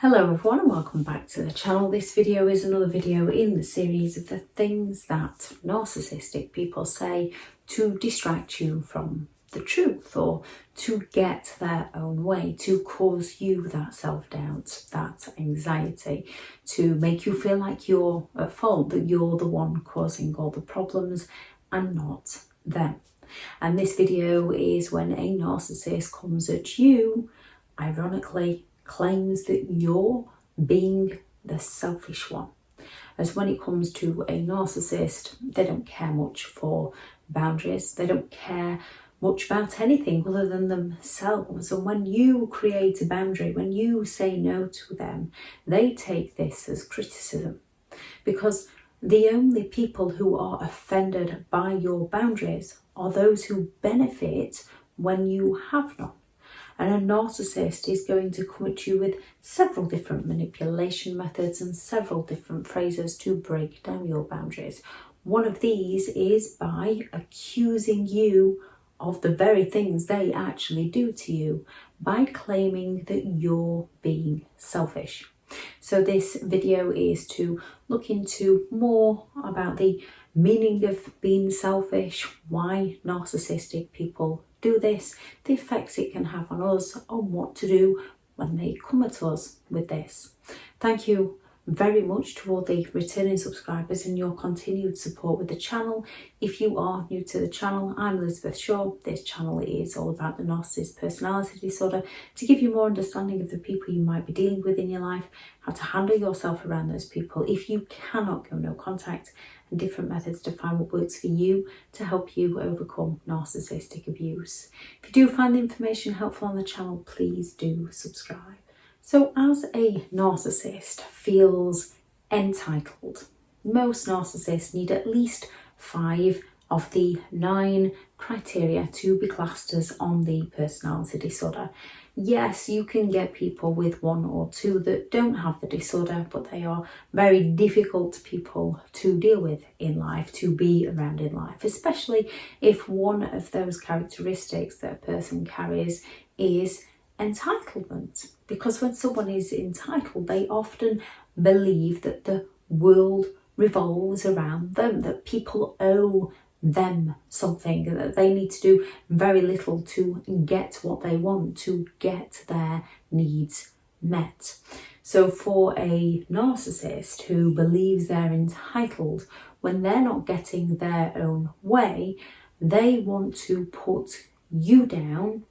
Hello everyone and welcome back to the channel. This video is another video in the series of the things that narcissistic people say to distract you from the truth or to get their own way, to cause you that self-doubt, that anxiety, to make you feel like you're at fault, that you're the one causing all the problems and not them. And this video is when a narcissist comes at you, ironically, claims that you're being the selfish one. As when it comes to a narcissist, they don't care much for boundaries. They don't care much about anything other than themselves. And when you create a boundary, when you say no to them, they take this as criticism. Because the only people who are offended by your boundaries are those who benefit when you have none. And a narcissist is going to come at you with several different manipulation methods and several different phrases to break down your boundaries. One of these is by accusing you of the very things they actually do to you, by claiming that you're being selfish. So this video is to look into more about the meaning of being selfish, why narcissistic people do this, the effects it can have on us, on what to do when they come at us with this. Thank you very much to all the returning subscribers and your continued support with the channel. If you are new to the channel, I'm Elizabeth Shaw. This channel is all about the narcissist personality disorder, to give you more understanding of the people you might be dealing with in your life, how to handle yourself around those people if you cannot go no contact, and different methods to find what works for you to help you overcome narcissistic abuse. If you do find the information helpful on the channel, please do subscribe. So as a narcissist feels entitled, most narcissists need at least 5 of the 9 criteria to be classed as on the personality disorder. Yes, you can get people with 1 or 2 that don't have the disorder, but they are very difficult people to deal with in life, to be around in life, especially if one of those characteristics that a person carries is entitlement. Because when someone is entitled, they often believe that the world revolves around them, that people owe them something, that they need to do very little to get what they want, to get their needs met. So for a narcissist who believes they're entitled, when they're not getting their own way, they want to put you down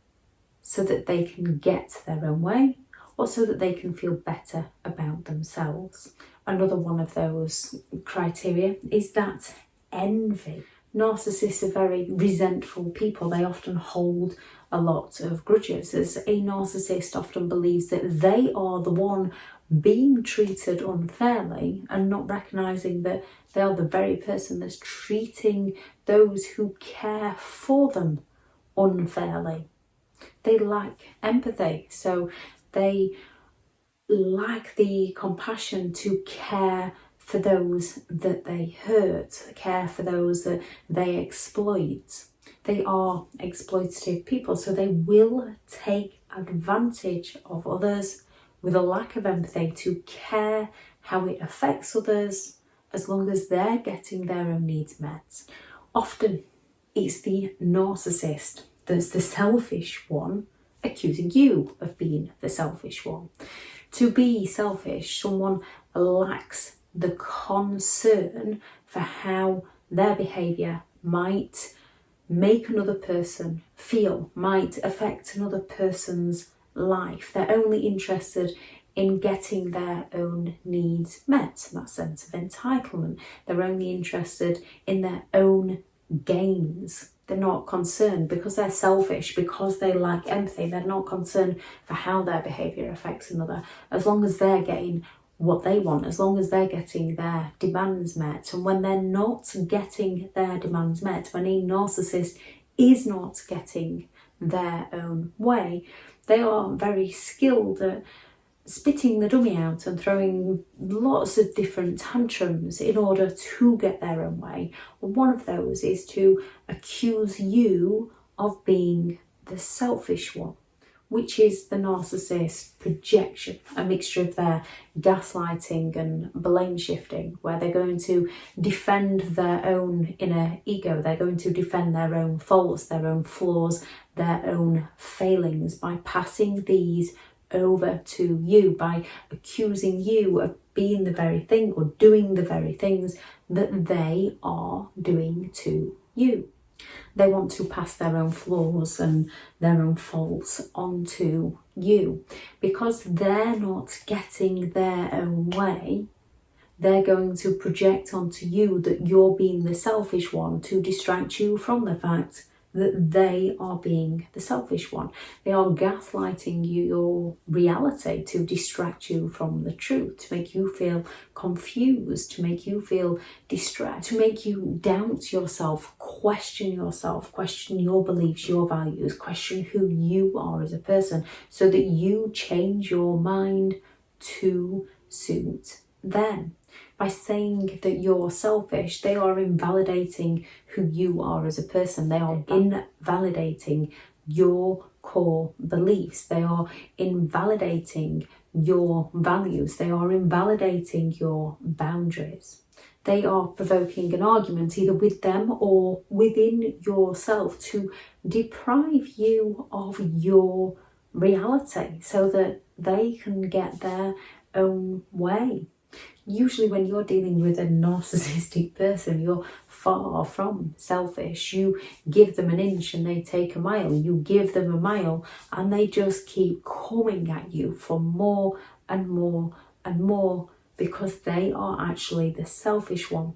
so that they can get their own way, or so that they can feel better about themselves. Another one of those criteria is that envy. Narcissists are very resentful people. They often hold a lot of grudges, as a narcissist often believes that they are the one being treated unfairly and not recognising that they are the very person that's treating those who care for them unfairly. They lack empathy, so they lack the compassion to care for those that they hurt, care for those that they exploit. They are exploitative people, so they will take advantage of others with a lack of empathy to care how it affects others, as long as they're getting their own needs met. Often it's the narcissist that's the selfish one accusing you of being the selfish one. To be selfish, someone lacks the concern for how their behaviour might make another person feel, might affect another person's life. They're only interested in getting their own needs met, that sense of entitlement. They're only interested in their own gains. They're not concerned, because they're selfish, because they lack empathy, they're not concerned for how their behaviour affects another, as long as they're getting what they want, as long as they're getting their demands met. And when they're not getting their demands met, when a narcissist is not getting their own way, they are very skilled at spitting the dummy out and throwing lots of different tantrums in order to get their own way. And one of those is to accuse you of being the selfish one. which is the narcissist projection, a mixture of their gaslighting and blame shifting, where they're going to defend their own inner ego, they're going to defend their own faults, their own flaws, their own failings by passing these over to you, by accusing you of being the very thing or doing the very things that they are doing to you. They want to pass their own flaws and their own faults onto you. Because they're not getting their own way, they're going to project onto you that you're being the selfish one to distract you from the fact that they are being the selfish one. They are gaslighting your reality to distract you from the truth, to make you feel confused, to make you feel distressed, to make you doubt yourself, question your beliefs, your values, question who you are as a person, so that you change your mind to suit them. By saying that you're selfish, they are invalidating who you are as a person. They are invalidating your core beliefs. They are invalidating your values. They are invalidating your boundaries. They are provoking an argument either with them or within yourself to deprive you of your reality so that they can get their own way. Usually when you're dealing with a narcissistic person, you're far from selfish. You give them an inch and they take a mile. You give them a mile and they just keep coming at you for more and more and more, because they are actually the selfish one.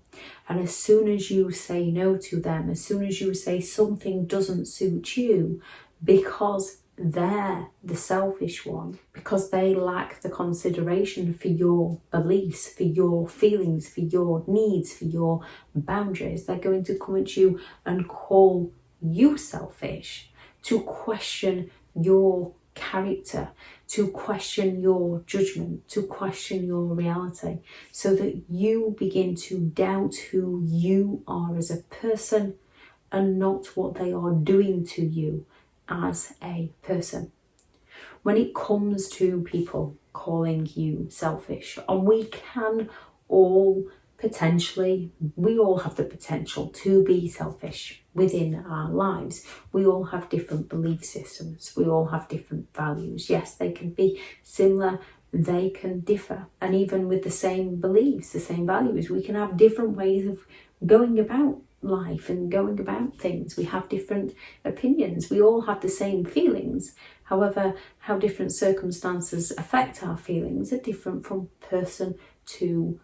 And as soon as you say no to them, as soon as you say something doesn't suit you, because they're the selfish one, because they lack the consideration for your beliefs, for your feelings, for your needs, for your boundaries, they're going to come at you and call you selfish, to question your character, to question your judgment, to question your reality, so that you begin to doubt who you are as a person and not what they are doing to you as a person. When it comes to people calling you selfish, and we all have the potential to be selfish within our lives. We all have different belief systems. We all have different values. Yes, they can be similar, they can differ. And even with the same beliefs, the same values, we can have different ways of going about life and going about things. We have different opinions. We all have the same feelings. However, how different circumstances affect our feelings are different from person to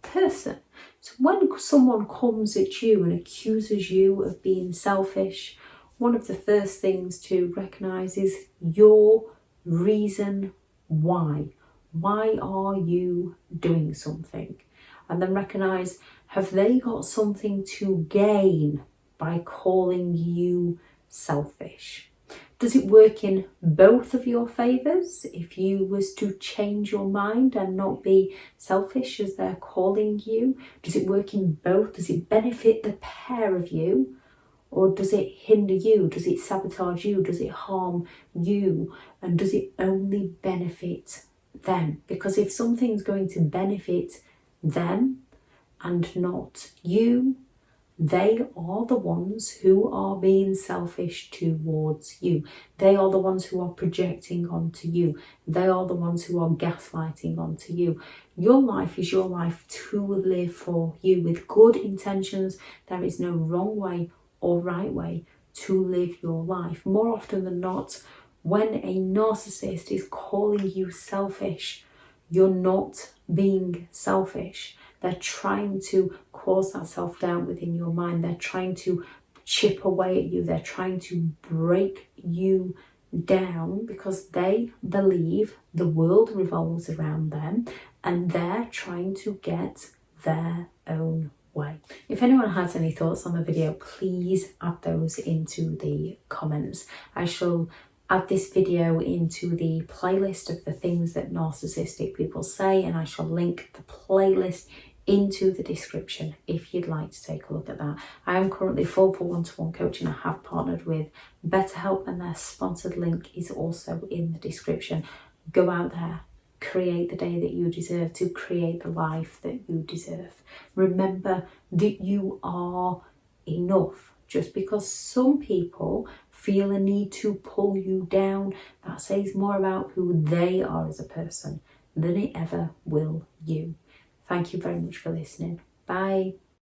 person. So when someone comes at you and accuses you of being selfish, one of the first things to recognize is your reason why. Why are you doing something? And then recognize, have they got something to gain by calling you selfish? Does it work in both of your favours if you was to change your mind and not be selfish as they're calling you? Does it work in both? Does it benefit the pair of you? Or does it hinder you? Does it sabotage you? Does it harm you? And does it only benefit them? Because if something's going to benefit them and not you, they are the ones who are being selfish towards you. They are the ones who are projecting onto you. They are the ones who are gaslighting onto you. Your life is your life to live for you with good intentions. There is no wrong way or right way to live your life. More often than not, when a narcissist is calling you selfish, you're not being selfish. They're trying to cause that self-doubt within your mind. They're trying to chip away at you. They're trying to break you down because they believe the world revolves around them and they're trying to get their own way. If anyone has any thoughts on the video, please add those into the comments. I shall add this video into the playlist of the things that narcissistic people say, and I shall link the playlist into the description if you'd like to take a look at that. I am currently full for one-to-one coaching. I have partnered with BetterHelp, and their sponsored link is also in the description. Go out there, create the day that you deserve to create the life that you deserve. Remember that you are enough. Just because some people feel a need to pull you down, that says more about who they are as a person than it ever will you. Thank you very much for listening. Bye.